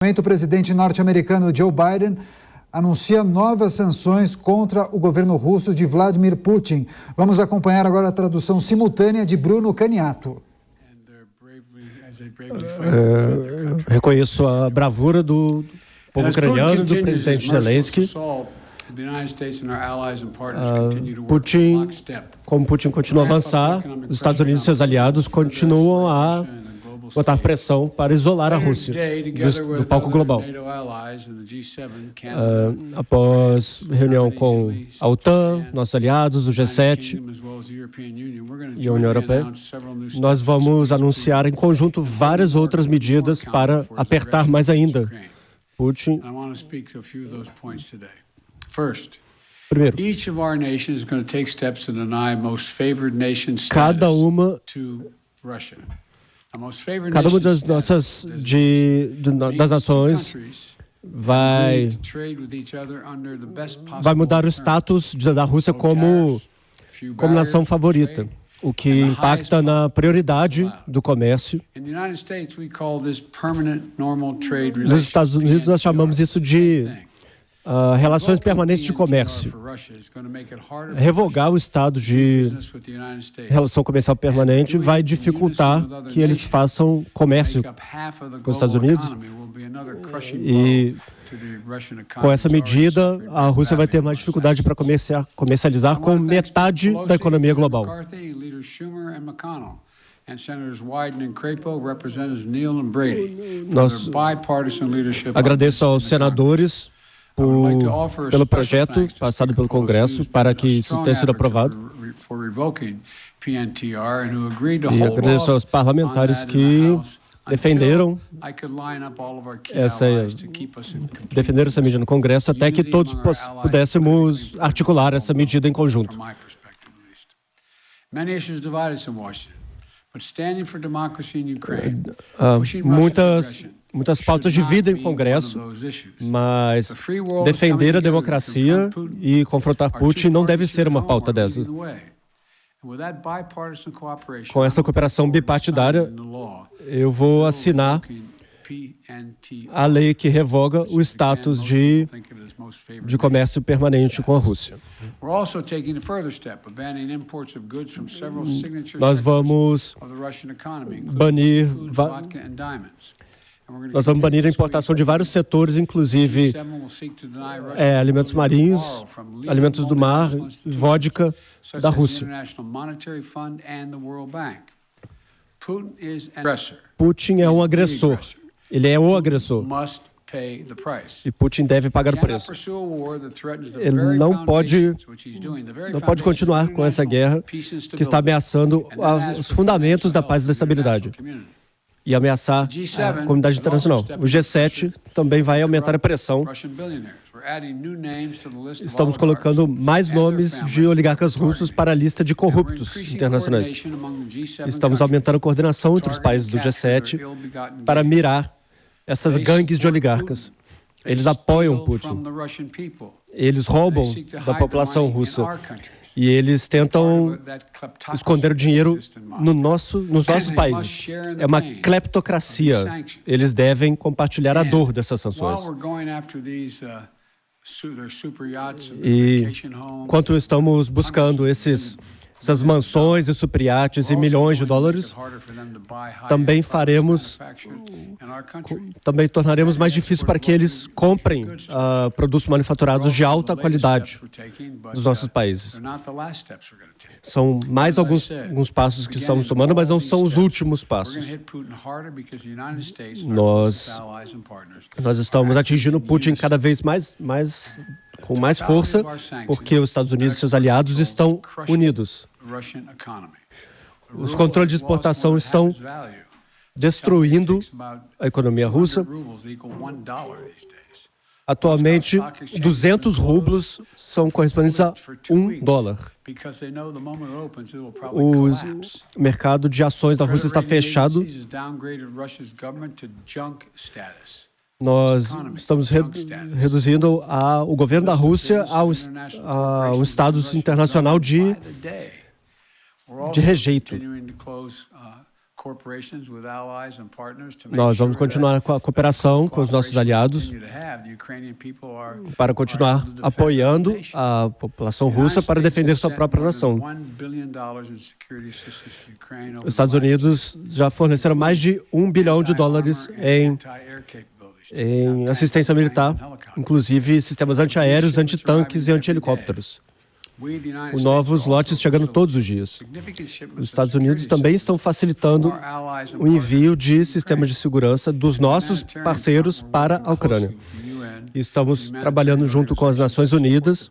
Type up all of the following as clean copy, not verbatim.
O presidente norte-americano Joe Biden anuncia novas sanções contra o governo russo de Vladimir Putin. Vamos acompanhar agora a tradução simultânea de Bruno Caniato. Reconheço a bravura do povo ucraniano e do presidente Zelensky. Como Putin continua a avançar, os Estados Unidos e seus aliados continuam a botar pressão para isolar a Rússia do palco global. Após reunião com a OTAN, nossos aliados, o G7 e a União Europeia, nós vamos anunciar em conjunto várias outras medidas para apertar mais ainda Putin. Primeiro, cada uma das nossas das nações vai mudar o status da Rússia como nação favorita, o que impacta na prioridade do comércio. Nos Estados Unidos nós chamamos isso de relações permanentes de comércio. Revogar o estado de relação comercial permanente vai dificultar que eles façam comércio com os Estados Unidos. E com essa medida, a Rússia vai ter mais dificuldade para comercializar com metade da economia global. Agradeço aos senadores pelo projeto passado pelo Congresso para que isso tenha sido aprovado. E agradeço aos parlamentares que defenderam essa medida no Congresso até que todos pudéssemos articular essa medida em conjunto. Muitas pautas dividem o Congresso, mas defender a democracia e confrontar Putin não deve ser uma pauta dessa. Com essa cooperação bipartidária, eu vou assinar a lei que revoga o status de comércio permanente com a Rússia. Nós vamos banir a importação de vários setores, inclusive alimentos marinhos, alimentos do mar, vodka da Rússia. Putin é um agressor. Ele é o agressor. E Putin deve pagar o preço. Ele não pode continuar com essa guerra que está ameaçando os fundamentos da paz e da estabilidade e ameaçar a comunidade internacional. O G7 também vai aumentar a pressão. Estamos colocando mais nomes de oligarcas russos para a lista de corruptos internacionais. Estamos aumentando a coordenação entre os países do G7 para mirar essas gangues de oligarcas. Eles apoiam Putin. Eles roubam da população russa. E eles tentam esconder o dinheiro nos nossos países. É uma cleptocracia. Eles devem compartilhar a dor dessas sanções. E enquanto estamos buscando essas mansões e superiates e milhões de dólares, também tornaremos mais difícil para que eles comprem produtos manufaturados de alta qualidade dos nossos países. São mais alguns passos que estamos tomando, mas não são os últimos passos. Nós estamos atingindo Putin cada vez com mais força, porque os Estados Unidos e seus aliados estão unidos. Os controles de exportação estão destruindo a economia russa. Atualmente, 200 rublos são correspondentes a $1. O mercado de ações da Rússia está fechado. Nós estamos reduzindo o governo da Rússia a um status internacional de rejeito. Nós vamos continuar com a cooperação com os nossos aliados para continuar apoiando a população russa para defender sua própria nação. Os Estados Unidos já forneceram mais de $1 bilhão em assistência militar, inclusive sistemas antiaéreos, antitanques e anti-helicópteros. Novos lotes chegando todos os dias. Os Estados Unidos também estão facilitando o envio de sistemas de segurança dos nossos parceiros para a Ucrânia. Estamos trabalhando junto com as Nações Unidas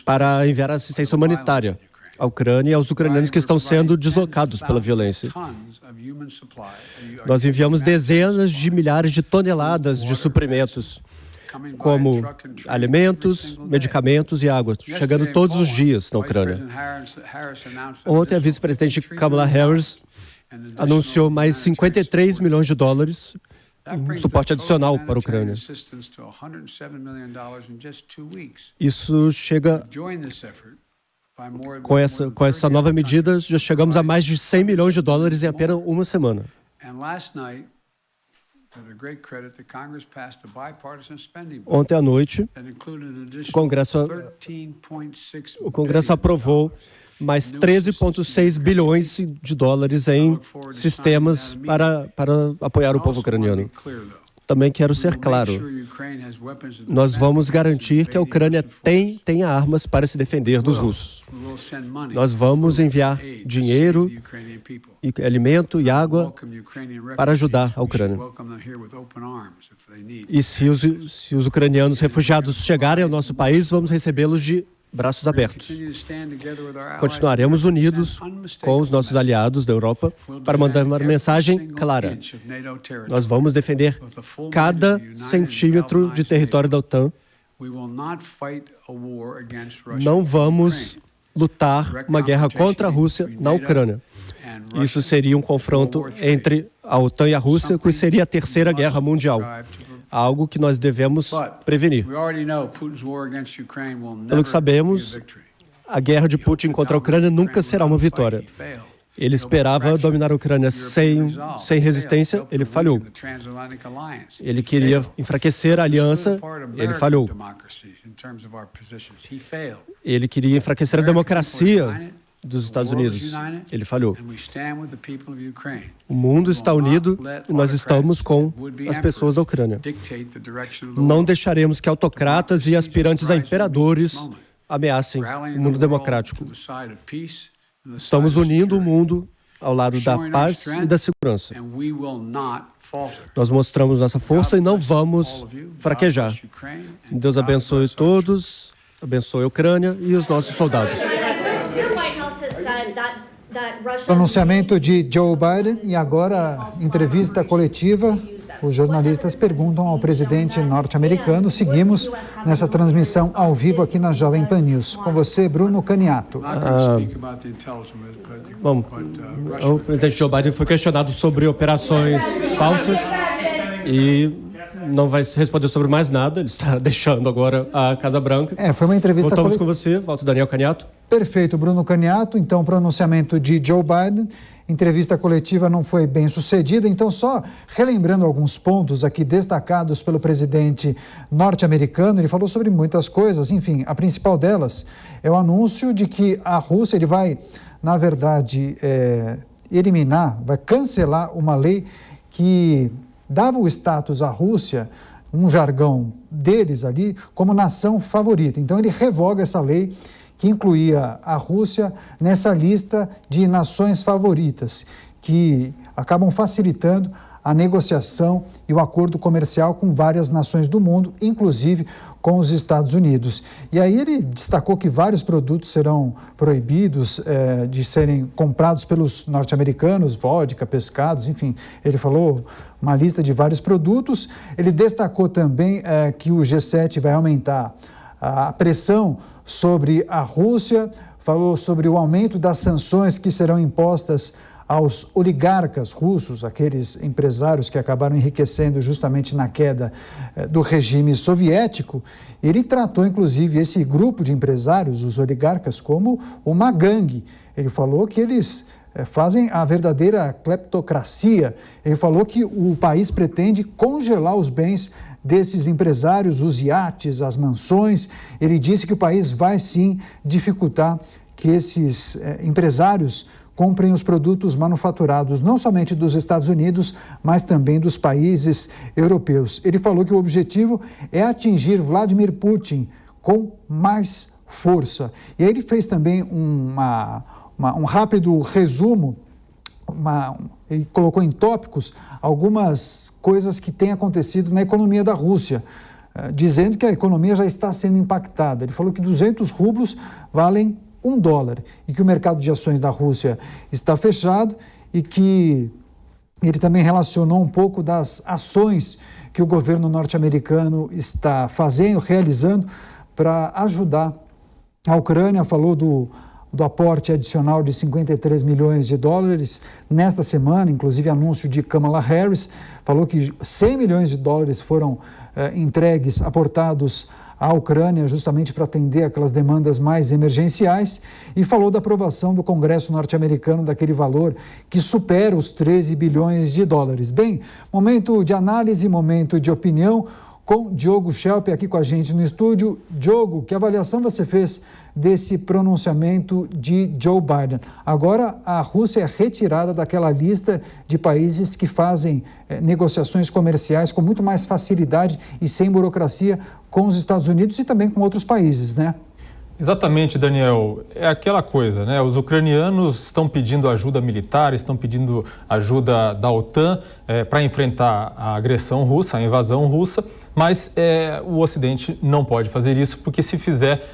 para enviar assistência humanitária à Ucrânia e aos ucranianos que estão sendo deslocados pela violência. Nós enviamos dezenas de milhares de toneladas de suprimentos, como alimentos, medicamentos e água, chegando todos os dias na Ucrânia. Ontem, a vice-presidente Kamala Harris anunciou mais $53 milhões em suporte adicional para a Ucrânia. Isso chega... Com essa nova medida, já chegamos a mais de $100 milhões em apenas uma semana. Ontem à noite, o Congresso aprovou mais $13,6 bilhões em sistemas para apoiar o povo ucraniano. Também quero ser claro, nós vamos garantir que a Ucrânia tenha armas para se defender dos russos. Nós vamos enviar dinheiro, alimento e água para ajudar a Ucrânia. E se os ucranianos refugiados chegarem ao nosso país, vamos recebê-los de braços abertos. Continuaremos unidos com os nossos aliados da Europa para mandar uma mensagem clara. Nós vamos defender cada centímetro de território da OTAN. Não vamos lutar uma guerra contra a Rússia na Ucrânia. Isso seria um confronto entre a OTAN e a Rússia, que seria a Terceira Guerra Mundial. Algo que nós devemos prevenir. Pelo que sabemos, a guerra de Putin contra a Ucrânia nunca será uma vitória. Ele esperava dominar a Ucrânia sem resistência, ele falhou. Ele queria enfraquecer a aliança, ele falhou. Ele queria enfraquecer a democracia dos Estados Unidos, ele falhou. O mundo está unido e nós estamos com as pessoas da Ucrânia. Não deixaremos que autocratas e aspirantes a imperadores ameacem o mundo democrático. Estamos unindo o mundo ao lado da paz e da segurança. Nós mostramos nossa força e não vamos fraquejar. Deus abençoe todos, abençoe a Ucrânia e os nossos soldados. Pronunciamento de Joe Biden e agora entrevista coletiva. Os jornalistas perguntam ao presidente norte-americano. Seguimos nessa transmissão ao vivo aqui na Jovem Pan News. Com você, Bruno Caniato. Bom, o presidente Joe Biden foi questionado sobre operações falsas e não vai responder sobre mais nada. Ele está deixando agora a Casa Branca. Foi uma entrevista coletiva. Voltamos com você. Volta o Daniel Caniato. Perfeito, Bruno Caniato. Então, pronunciamento de Joe Biden. Entrevista coletiva não foi bem sucedida. Então, só relembrando alguns pontos aqui destacados pelo presidente norte-americano, ele falou sobre muitas coisas. Enfim, a principal delas é o anúncio de que a Rússia ele vai, na verdade, vai cancelar uma lei que dava o status à Rússia, um jargão deles ali, como nação favorita. Então, ele revoga essa lei que incluía a Rússia nessa lista de nações favoritas, que acabam facilitando a negociação e o acordo comercial com várias nações do mundo, inclusive com os Estados Unidos. E aí ele destacou que vários produtos serão proibidos de serem comprados pelos norte-americanos, vodka, pescados, enfim, ele falou uma lista de vários produtos. Ele destacou também que o G7 vai aumentar a pressão sobre a Rússia, falou sobre o aumento das sanções que serão impostas aos oligarcas russos, aqueles empresários que acabaram enriquecendo justamente na queda do regime soviético. Ele tratou, inclusive, esse grupo de empresários, os oligarcas, como uma gangue. Ele falou que eles fazem a verdadeira cleptocracia. Ele falou que o país pretende congelar os bens desses empresários, os iates, as mansões. Ele disse que o país vai sim dificultar que esses empresários comprem os produtos manufaturados, não somente dos Estados Unidos, mas também dos países europeus. Ele falou que o objetivo é atingir Vladimir Putin com mais força. E aí ele fez também um rápido resumo, ele colocou em tópicos algumas coisas que têm acontecido na economia da Rússia, dizendo que a economia já está sendo impactada. Ele falou que 200 rublos valem $1 e que o mercado de ações da Rússia está fechado e que ele também relacionou um pouco das ações que o governo norte-americano está realizando para ajudar a Ucrânia. Falou do aporte adicional de $53 milhões nesta semana, inclusive anúncio de Kamala Harris. Falou que $100 milhões foram entregues, aportados à Ucrânia, justamente para atender aquelas demandas mais emergenciais, e falou da aprovação do Congresso norte-americano daquele valor que supera os $13 bilhões. Bem, momento de análise, momento de opinião, com Diogo Schelp aqui com a gente no estúdio. Diogo, que avaliação você fez desse pronunciamento de Joe Biden? Agora a Rússia é retirada daquela lista de países que fazem negociações comerciais com muito mais facilidade e sem burocracia com os Estados Unidos e também com outros países, né? Exatamente, Daniel. É aquela coisa, né? Os ucranianos estão pedindo ajuda militar, estão pedindo ajuda da OTAN para enfrentar a agressão russa, a invasão russa, mas o Ocidente não pode fazer isso, porque se fizer,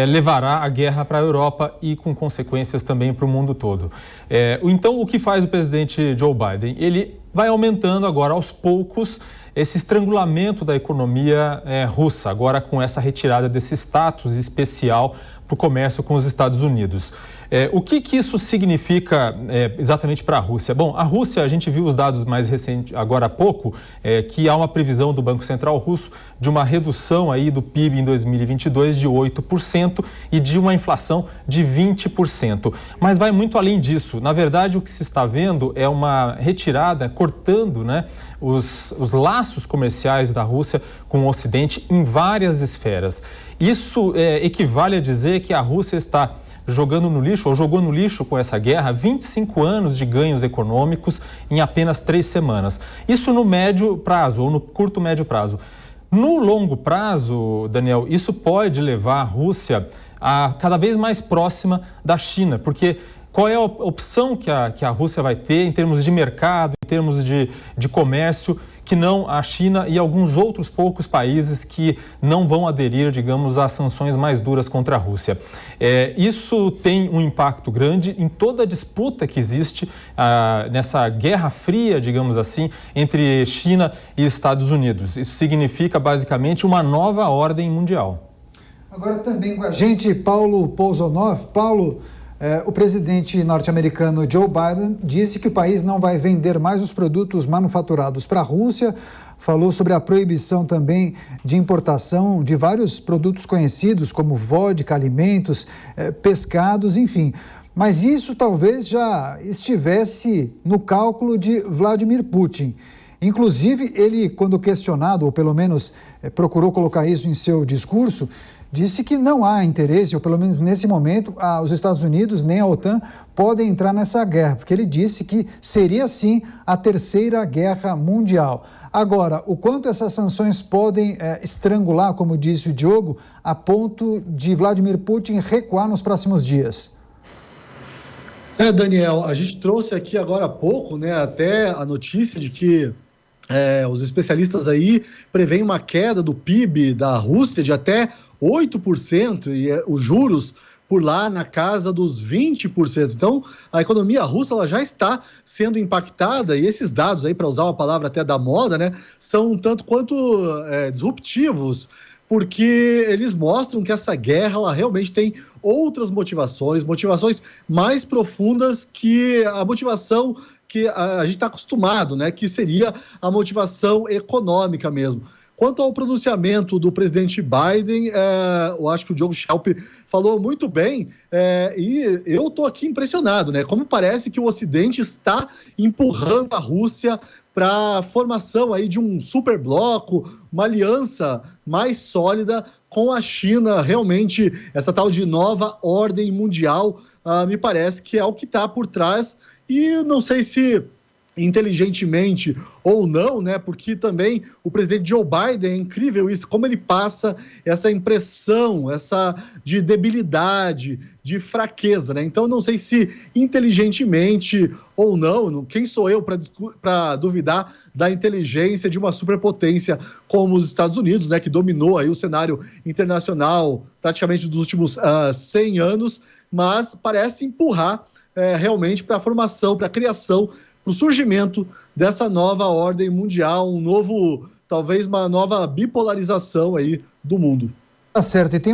levará a guerra para a Europa e com consequências também para o mundo todo. Então, o que faz o presidente Joe Biden? Ele vai aumentando agora aos poucos esse estrangulamento da economia russa, agora com essa retirada desse status especial para o comércio com os Estados Unidos. O que isso significa exatamente para a Rússia? Bom, a Rússia, a gente viu os dados mais recentes, agora há pouco, que há uma previsão do Banco Central Russo de uma redução aí do PIB em 2022 de 8% e de uma inflação de 20%. Mas vai muito além disso. Na verdade, o que se está vendo é uma retirada, cortando, né, os laços comerciais da Rússia com o Ocidente em várias esferas. Isso equivale a dizer que a Rússia está jogando no lixo, ou jogou no lixo com essa guerra, 25 anos de ganhos econômicos em apenas 3 semanas. Isso no médio prazo, ou no curto médio prazo. No longo prazo, Daniel, isso pode levar a Rússia a cada vez mais próxima da China, porque qual é a opção que a Rússia vai ter em termos de mercado, em termos de comércio, que não a China e alguns outros poucos países que não vão aderir, digamos, às sanções mais duras contra a Rússia. Isso tem um impacto grande em toda a disputa que existe nessa guerra fria, digamos assim, entre China e Estados Unidos. Isso significa, basicamente, uma nova ordem mundial. Agora também com a gente, Paulo Polzonov. Paulo, o presidente norte-americano Joe Biden disse que o país não vai vender mais os produtos manufaturados para a Rússia. Falou sobre a proibição também de importação de vários produtos conhecidos, como vodka, alimentos, pescados, enfim. Mas isso talvez já estivesse no cálculo de Vladimir Putin. Inclusive, ele, quando questionado, ou pelo menos procurou colocar isso em seu discurso, disse que não há interesse, ou pelo menos nesse momento, os Estados Unidos nem a OTAN podem entrar nessa guerra, porque ele disse que seria sim a terceira guerra mundial. Agora, o quanto essas sanções podem estrangular, como disse o Diogo, a ponto de Vladimir Putin recuar nos próximos dias? Daniel, a gente trouxe aqui agora há pouco, né, até a notícia de que os especialistas aí preveem uma queda do PIB da Rússia de até 8% e os juros por lá na casa dos 20%. Então, a economia russa ela já está sendo impactada e esses dados aí, para usar uma palavra até da moda, né, são um tanto quanto disruptivos, porque eles mostram que essa guerra ela realmente tem outras motivações mais profundas que a motivação que a gente está acostumado, né, que seria a motivação econômica mesmo. Quanto ao pronunciamento do presidente Biden, eu acho que o Diogo Schelp falou muito bem, e eu estou aqui impressionado, né? Como parece que o Ocidente está empurrando a Rússia para a formação aí de um superbloco, uma aliança mais sólida com a China. Realmente, essa tal de nova ordem mundial, me parece que é o que está por trás, e não sei se inteligentemente ou não, né? Porque também o presidente Joe Biden, é incrível isso, como ele passa essa impressão, de debilidade, de fraqueza, né? Então, não sei se inteligentemente ou não, quem sou eu para duvidar da inteligência de uma superpotência como os Estados Unidos, né? Que dominou aí o cenário internacional praticamente dos últimos 100 anos, mas parece empurrar realmente para a formação, para a criação, o surgimento dessa nova ordem mundial, talvez uma nova bipolarização aí do mundo. Tá certo, e tem